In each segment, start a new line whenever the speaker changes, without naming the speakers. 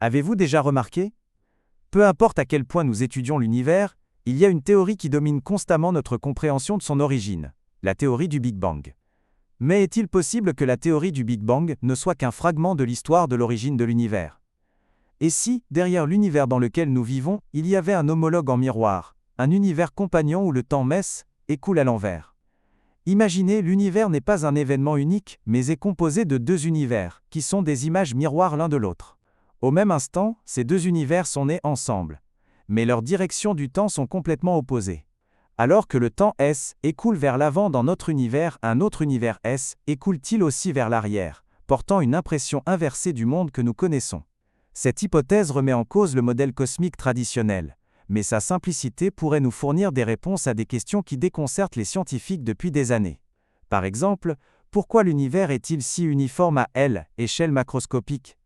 Avez-vous déjà remarqué? Peu importe à quel point nous étudions l'univers, il y a une théorie qui domine constamment notre compréhension de son origine, la théorie du Big Bang. Mais est-il possible que la théorie du Big Bang ne soit qu'un fragment de l'histoire de l'origine de l'univers? Et si, derrière l'univers dans lequel nous vivons, il y avait un homologue en miroir, un univers compagnon où le temps messe et coule à l'envers? Imaginez, l'univers n'est pas un événement unique, mais est composé de deux univers, qui sont des images miroirs l'un de l'autre. Au même instant, ces deux univers sont nés ensemble. Mais leurs directions du temps sont complètement opposées. Alors que le temps S écoule vers l'avant dans notre univers, un autre univers S écoule-t-il aussi vers l'arrière, portant une impression inversée du monde que nous connaissons. Cette hypothèse remet en cause le modèle cosmique traditionnel, mais sa simplicité pourrait nous fournir des réponses à des questions qui déconcertent les scientifiques depuis des années. Par exemple, pourquoi l'univers est-il si uniforme à L, échelle macroscopique?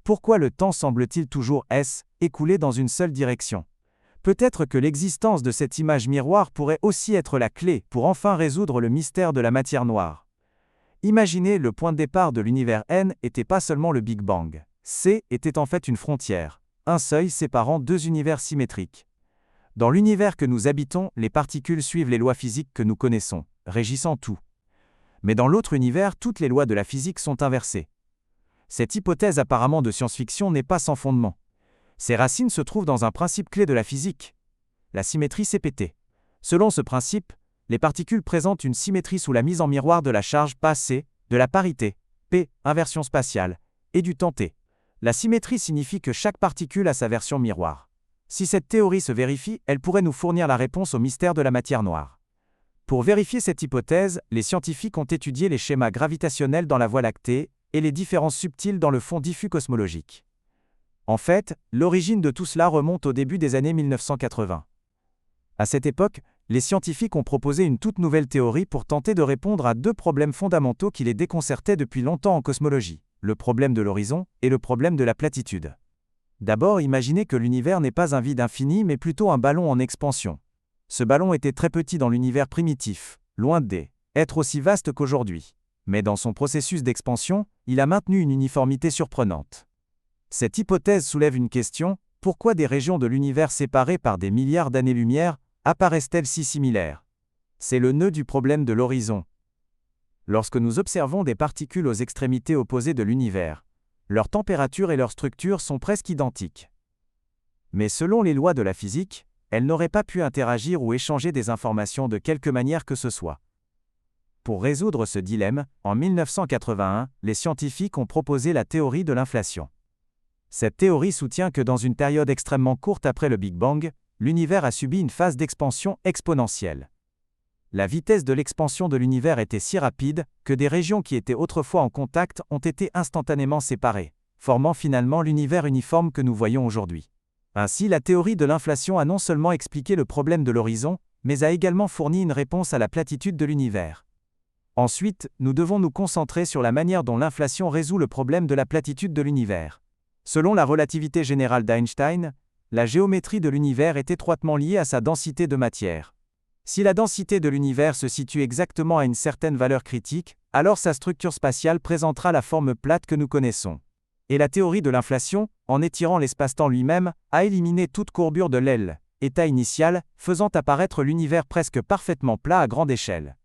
Pourquoi le temps semble-t-il toujours S, écoulé dans une seule direction? Peut-être que l'existence de cette image miroir pourrait aussi être la clé pour enfin résoudre le mystère de la matière noire. Imaginez, le point de départ de l'univers N n'était pas seulement le Big Bang. C était en fait une frontière, un seuil séparant deux univers symétriques. Dans l'univers que nous habitons, les particules suivent les lois physiques que nous connaissons, régissant tout. Mais dans l'autre univers, toutes les lois de la physique sont inversées. Cette hypothèse apparemment de science-fiction n'est pas sans fondement. Ses racines se trouvent dans un principe clé de la physique, la symétrie CPT. Selon ce principe, les particules présentent une symétrie sous la mise en miroir de la charge C, de la parité, P, inversion spatiale, et du temps T. La symétrie signifie que chaque particule a sa version miroir. Si cette théorie se vérifie, elle pourrait nous fournir la réponse au mystère de la matière noire. Pour vérifier cette hypothèse, les scientifiques ont étudié les schémas gravitationnels dans la Voie lactée et les différences subtiles dans le fond diffus cosmologique. En fait, l'origine de tout cela remonte au début des années 1980. À cette époque, les scientifiques ont proposé une toute nouvelle théorie pour tenter de répondre à deux problèmes fondamentaux qui les déconcertaient depuis longtemps en cosmologie, le problème de l'horizon et le problème de la platitude. D'abord, imaginez que l'univers n'est pas un vide infini mais plutôt un ballon en expansion. Ce ballon était très petit dans l'univers primitif, loin d'être aussi vaste qu'aujourd'hui. Mais dans son processus d'expansion, il a maintenu une uniformité surprenante. Cette hypothèse soulève une question: pourquoi des régions de l'univers séparées par des milliards d'années-lumière apparaissent-elles si similaires? C'est le nœud du problème de l'horizon. Lorsque nous observons des particules aux extrémités opposées de l'univers, leur température et leur structure sont presque identiques. Mais selon les lois de la physique, elles n'auraient pas pu interagir ou échanger des informations de quelque manière que ce soit. Pour résoudre ce dilemme, en 1981, les scientifiques ont proposé la théorie de l'inflation. Cette théorie soutient que dans une période extrêmement courte après le Big Bang, l'univers a subi une phase d'expansion exponentielle. La vitesse de l'expansion de l'univers était si rapide que des régions qui étaient autrefois en contact ont été instantanément séparées, formant finalement l'univers uniforme que nous voyons aujourd'hui. Ainsi, la théorie de l'inflation a non seulement expliqué le problème de l'horizon, mais a également fourni une réponse à la platitude de l'univers. Ensuite, nous devons nous concentrer sur la manière dont l'inflation résout le problème de la platitude de l'univers. Selon la relativité générale d'Einstein, la géométrie de l'univers est étroitement liée à sa densité de matière. Si la densité de l'univers se situe exactement à une certaine valeur critique, alors sa structure spatiale présentera la forme plate que nous connaissons. Et la théorie de l'inflation, en étirant l'espace-temps lui-même, a éliminé toute courbure de l'aile, état initial, faisant apparaître l'univers presque parfaitement plat à grande échelle.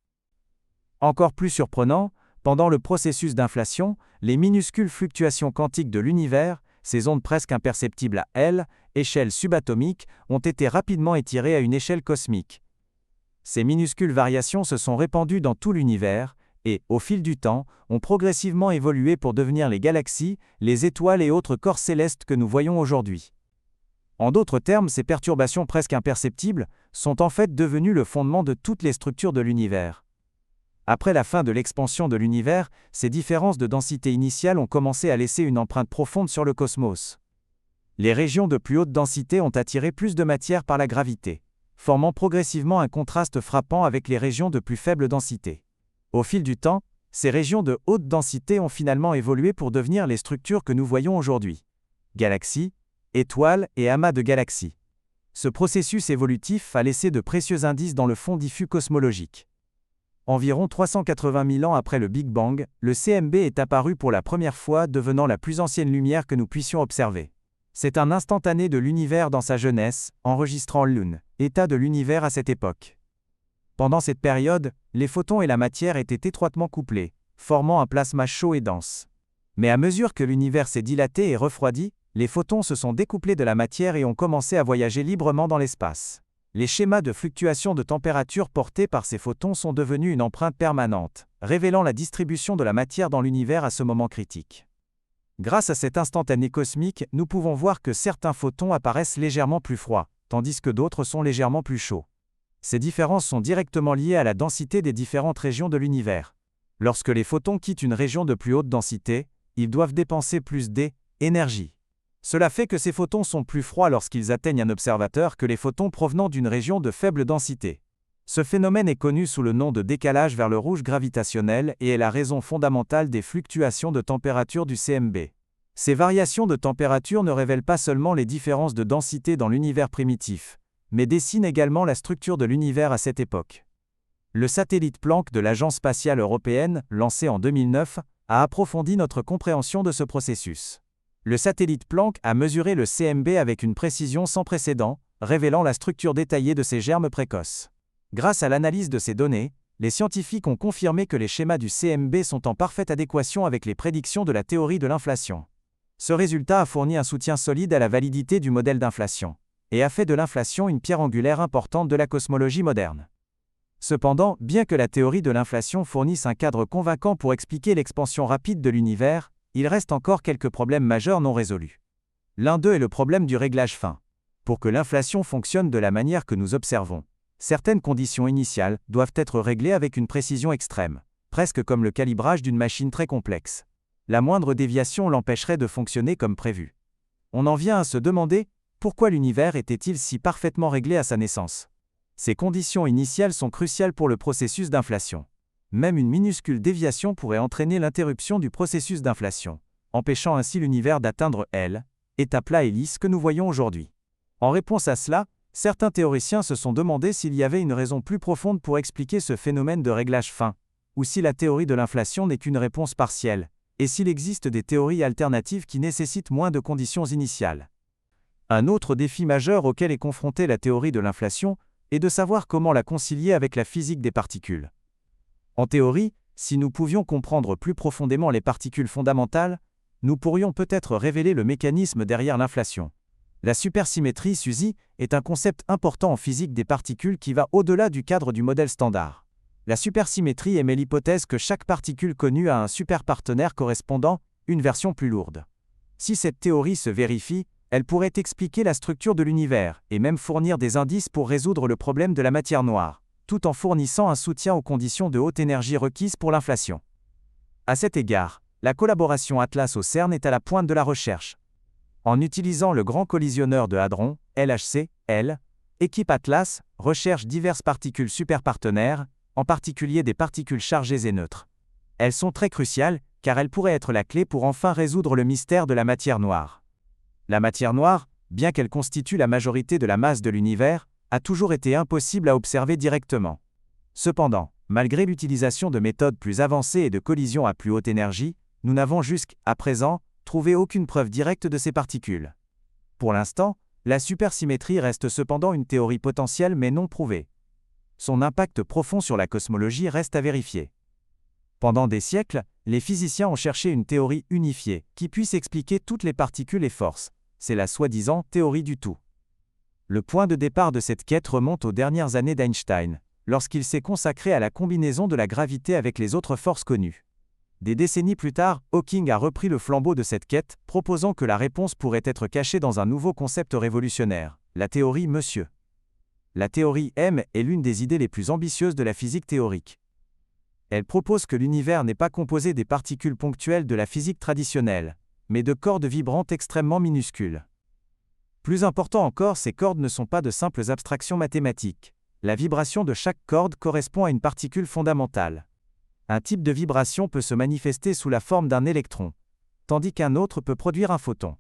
Encore plus surprenant, pendant le processus d'inflation, les minuscules fluctuations quantiques de l'univers, ces ondes presque imperceptibles à L, échelle subatomique, ont été rapidement étirées à une échelle cosmique. Ces minuscules variations se sont répandues dans tout l'univers, et, au fil du temps, ont progressivement évolué pour devenir les galaxies, les étoiles et autres corps célestes que nous voyons aujourd'hui. En d'autres termes, ces perturbations presque imperceptibles sont en fait devenues le fondement de toutes les structures de l'univers. Après la fin de l'expansion de l'univers, ces différences de densité initiale ont commencé à laisser une empreinte profonde sur le cosmos. Les régions de plus haute densité ont attiré plus de matière par la gravité, formant progressivement un contraste frappant avec les régions de plus faible densité. Au fil du temps, ces régions de haute densité ont finalement évolué pour devenir les structures que nous voyons aujourd'hui. Galaxies, étoiles et amas de galaxies. Ce processus évolutif a laissé de précieux indices dans le fond diffus cosmologique. Environ 380 000 ans après le Big Bang, le CMB est apparu pour la première fois, devenant la plus ancienne lumière que nous puissions observer. C'est un instantané de l'univers dans sa jeunesse, enregistrant l'un, état de l'univers à cette époque. Pendant cette période, les photons et la matière étaient étroitement couplés, formant un plasma chaud et dense. Mais à mesure que l'univers s'est dilaté et refroidi, les photons se sont découplés de la matière et ont commencé à voyager librement dans l'espace. Les schémas de fluctuation de température portés par ces photons sont devenus une empreinte permanente, révélant la distribution de la matière dans l'univers à ce moment critique. Grâce à cet instantané cosmique, nous pouvons voir que certains photons apparaissent légèrement plus froids, tandis que d'autres sont légèrement plus chauds. Ces différences sont directement liées à la densité des différentes régions de l'univers. Lorsque les photons quittent une région de plus haute densité, ils doivent dépenser plus d'énergie. Cela fait que ces photons sont plus froids lorsqu'ils atteignent un observateur que les photons provenant d'une région de faible densité. Ce phénomène est connu sous le nom de décalage vers le rouge gravitationnel et est la raison fondamentale des fluctuations de température du CMB. Ces variations de température ne révèlent pas seulement les différences de densité dans l'univers primitif, mais dessinent également la structure de l'univers à cette époque. Le satellite Planck de l'Agence spatiale européenne, lancé en 2009, a approfondi notre compréhension de ce processus. Le satellite Planck a mesuré le CMB avec une précision sans précédent, révélant la structure détaillée de ces germes précoces. Grâce à l'analyse de ces données, les scientifiques ont confirmé que les schémas du CMB sont en parfaite adéquation avec les prédictions de la théorie de l'inflation. Ce résultat a fourni un soutien solide à la validité du modèle d'inflation, et a fait de l'inflation une pierre angulaire importante de la cosmologie moderne. Cependant, bien que la théorie de l'inflation fournisse un cadre convaincant pour expliquer l'expansion rapide de l'univers, il reste encore quelques problèmes majeurs non résolus. L'un d'eux est le problème du réglage fin. Pour que l'inflation fonctionne de la manière que nous observons, certaines conditions initiales doivent être réglées avec une précision extrême, presque comme le calibrage d'une machine très complexe. La moindre déviation l'empêcherait de fonctionner comme prévu. On en vient à se demander, pourquoi l'univers était-il si parfaitement réglé à sa naissance ? Ces conditions initiales sont cruciales pour le processus d'inflation. Même une minuscule déviation pourrait entraîner l'interruption du processus d'inflation, empêchant ainsi l'univers d'atteindre l'état plat et lisse que nous voyons aujourd'hui. En réponse à cela, certains théoriciens se sont demandé s'il y avait une raison plus profonde pour expliquer ce phénomène de réglage fin, ou si la théorie de l'inflation n'est qu'une réponse partielle, et s'il existe des théories alternatives qui nécessitent moins de conditions initiales. Un autre défi majeur auquel est confrontée la théorie de l'inflation est de savoir comment la concilier avec la physique des particules. En théorie, si nous pouvions comprendre plus profondément les particules fondamentales, nous pourrions peut-être révéler le mécanisme derrière l'inflation. La supersymétrie SUSY est un concept important en physique des particules qui va au-delà du cadre du modèle standard. La supersymétrie émet l'hypothèse que chaque particule connue a un superpartenaire correspondant, une version plus lourde. Si cette théorie se vérifie, elle pourrait expliquer la structure de l'univers, et même fournir des indices pour résoudre le problème de la matière noire, tout en fournissant un soutien aux conditions de haute énergie requises pour l'inflation. À cet égard, la collaboration Atlas au CERN est à la pointe de la recherche. En utilisant le Grand Collisionneur de Hadron, LHC, équipe Atlas recherche diverses particules superpartenaires, en particulier des particules chargées et neutres. Elles sont très cruciales, car elles pourraient être la clé pour enfin résoudre le mystère de la matière noire. La matière noire, bien qu'elle constitue la majorité de la masse de l'univers, a toujours été impossible à observer directement. Cependant, malgré l'utilisation de méthodes plus avancées et de collisions à plus haute énergie, nous n'avons jusqu'à présent trouvé aucune preuve directe de ces particules. Pour l'instant, la supersymétrie reste cependant une théorie potentielle mais non prouvée. Son impact profond sur la cosmologie reste à vérifier. Pendant des siècles, les physiciens ont cherché une théorie unifiée, qui puisse expliquer toutes les particules et forces. C'est la soi-disant théorie du tout. Le point de départ de cette quête remonte aux dernières années d'Einstein, lorsqu'il s'est consacré à la combinaison de la gravité avec les autres forces connues. Des décennies plus tard, Hawking a repris le flambeau de cette quête, proposant que la réponse pourrait être cachée dans un nouveau concept révolutionnaire, la théorie Monsieur. La théorie M est l'une des idées les plus ambitieuses de la physique théorique. Elle propose que l'univers n'est pas composé des particules ponctuelles de la physique traditionnelle, mais de cordes vibrantes extrêmement minuscules. Plus important encore, ces cordes ne sont pas de simples abstractions mathématiques. La vibration de chaque corde correspond à une particule fondamentale. Un type de vibration peut se manifester sous la forme d'un électron, tandis qu'un autre peut produire un photon.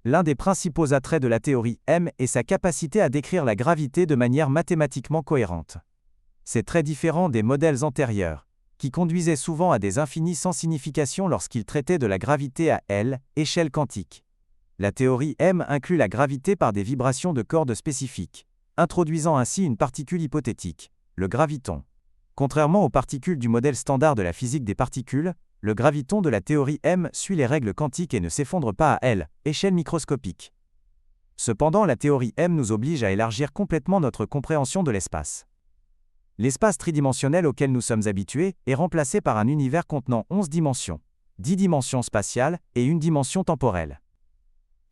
L'un des principaux attraits de la théorie M est sa capacité à décrire la gravité de manière mathématiquement cohérente. C'est très différent des modèles antérieurs, qui conduisaient souvent à des infinis sans signification lorsqu'ils traitaient de la gravité à échelle quantique. La théorie M inclut la gravité par des vibrations de cordes spécifiques, introduisant ainsi une particule hypothétique, le graviton. Contrairement aux particules du modèle standard de la physique des particules, le graviton de la théorie M suit les règles quantiques et ne s'effondre pas à L, échelle microscopique. Cependant, la théorie M nous oblige à élargir complètement notre compréhension de l'espace. L'espace tridimensionnel auquel nous sommes habitués est remplacé par un univers contenant 11 dimensions, 10 dimensions spatiales et une dimension temporelle.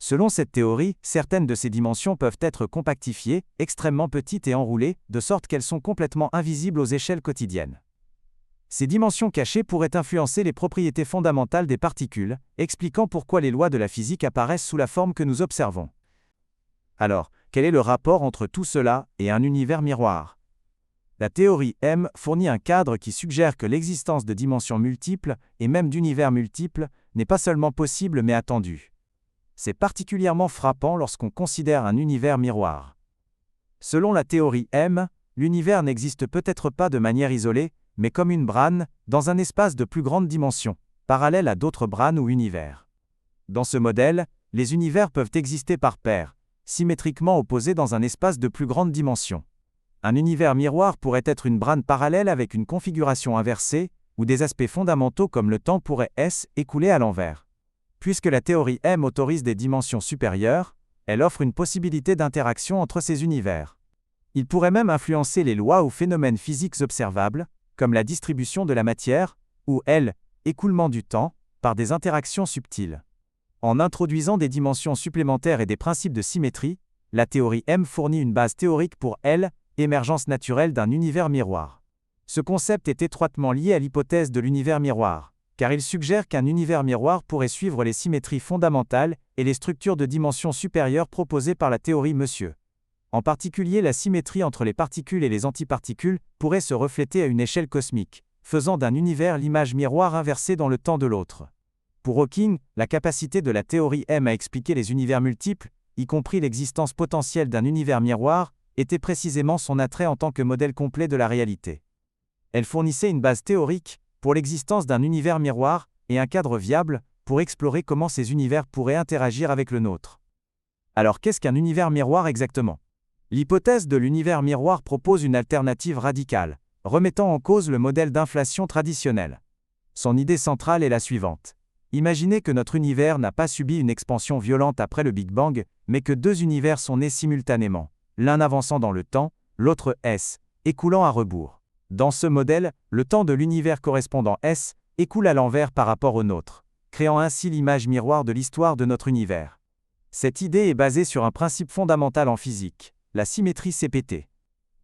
Selon cette théorie, certaines de ces dimensions peuvent être compactifiées, extrêmement petites et enroulées, de sorte qu'elles sont complètement invisibles aux échelles quotidiennes. Ces dimensions cachées pourraient influencer les propriétés fondamentales des particules, expliquant pourquoi les lois de la physique apparaissent sous la forme que nous observons. Alors, quel est le rapport entre tout cela et un univers miroir? La théorie M fournit un cadre qui suggère que l'existence de dimensions multiples, et même d'univers multiples, n'est pas seulement possible mais attendue. C'est particulièrement frappant lorsqu'on considère un univers miroir. Selon la théorie M, l'univers n'existe peut-être pas de manière isolée, mais comme une brane, dans un espace de plus grande dimension, parallèle à d'autres branes ou univers. Dans ce modèle, les univers peuvent exister par paires, symétriquement opposés dans un espace de plus grande dimension. Un univers miroir pourrait être une brane parallèle avec une configuration inversée, où des aspects fondamentaux comme le temps pourraient s'écouler à l'envers. Puisque la théorie M autorise des dimensions supérieures, elle offre une possibilité d'interaction entre ces univers. Il pourrait même influencer les lois ou phénomènes physiques observables, comme la distribution de la matière, ou écoulement du temps, par des interactions subtiles. En introduisant des dimensions supplémentaires et des principes de symétrie, la théorie M fournit une base théorique pour émergence naturelle d'un univers miroir. Ce concept est étroitement lié à l'hypothèse de l'univers miroir, car il suggère qu'un univers miroir pourrait suivre les symétries fondamentales et les structures de dimensions supérieures proposées par la théorie Monsieur. En particulier, la symétrie entre les particules et les antiparticules pourrait se refléter à une échelle cosmique, faisant d'un univers l'image miroir inversée dans le temps de l'autre. Pour Hawking, la capacité de la théorie M à expliquer les univers multiples, y compris l'existence potentielle d'un univers miroir, était précisément son attrait en tant que modèle complet de la réalité. Elle fournissait une base théorique pour l'existence d'un univers miroir et un cadre viable pour explorer comment ces univers pourraient interagir avec le nôtre. Alors qu'est-ce qu'un univers miroir exactement? L'hypothèse de l'univers miroir propose une alternative radicale, remettant en cause le modèle d'inflation traditionnel. Son idée centrale est la suivante. Imaginez que notre univers n'a pas subi une expansion violente après le Big Bang, mais que deux univers sont nés simultanément, l'un avançant dans le temps, l'autre écoulant à rebours. Dans ce modèle, le temps de l'univers correspondant écoule à l'envers par rapport au nôtre, créant ainsi l'image miroir de l'histoire de notre univers. Cette idée est basée sur un principe fondamental en physique, la symétrie CPT.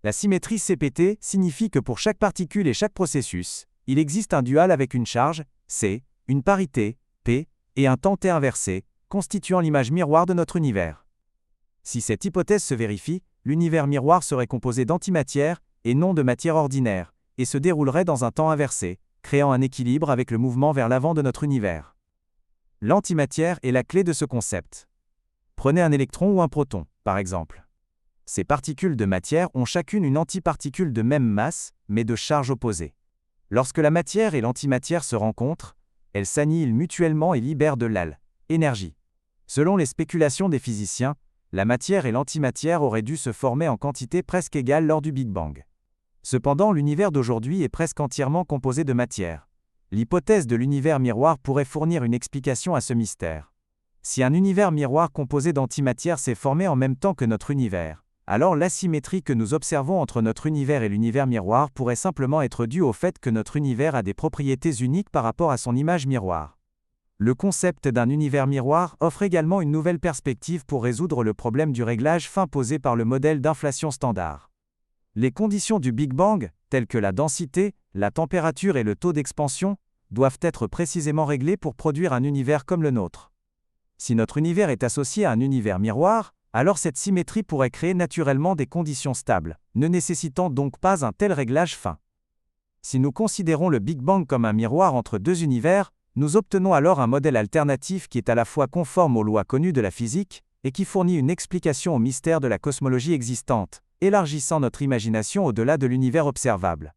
La symétrie CPT signifie que pour chaque particule et chaque processus, il existe un dual avec une charge, C, une parité, P, et un temps T inversé, constituant l'image miroir de notre univers. Si cette hypothèse se vérifie, l'univers miroir serait composé d'antimatière et non de matière ordinaire, et se déroulerait dans un temps inversé, créant un équilibre avec le mouvement vers l'avant de notre univers. L'antimatière est la clé de ce concept. Prenez un électron ou un proton, par exemple. Ces particules de matière ont chacune une antiparticule de même masse, mais de charge opposée. Lorsque la matière et l'antimatière se rencontrent, elles s'annihilent mutuellement et libèrent de l'énergie. Selon les spéculations des physiciens, la matière et l'antimatière auraient dû se former en quantité presque égale lors du Big Bang. Cependant, l'univers d'aujourd'hui est presque entièrement composé de matière. L'hypothèse de l'univers miroir pourrait fournir une explication à ce mystère. Si un univers miroir composé d'antimatière s'est formé en même temps que notre univers, alors l'asymétrie que nous observons entre notre univers et l'univers miroir pourrait simplement être due au fait que notre univers a des propriétés uniques par rapport à son image miroir. Le concept d'un univers miroir offre également une nouvelle perspective pour résoudre le problème du réglage fin posé par le modèle d'inflation standard. Les conditions du Big Bang, telles que la densité, la température et le taux d'expansion, doivent être précisément réglées pour produire un univers comme le nôtre. Si notre univers est associé à un univers miroir, alors cette symétrie pourrait créer naturellement des conditions stables, ne nécessitant donc pas un tel réglage fin. Si nous considérons le Big Bang comme un miroir entre deux univers, nous obtenons alors un modèle alternatif qui est à la fois conforme aux lois connues de la physique et qui fournit une explication au mystère de la cosmologie existante, élargissant notre imagination au-delà de l'univers observable.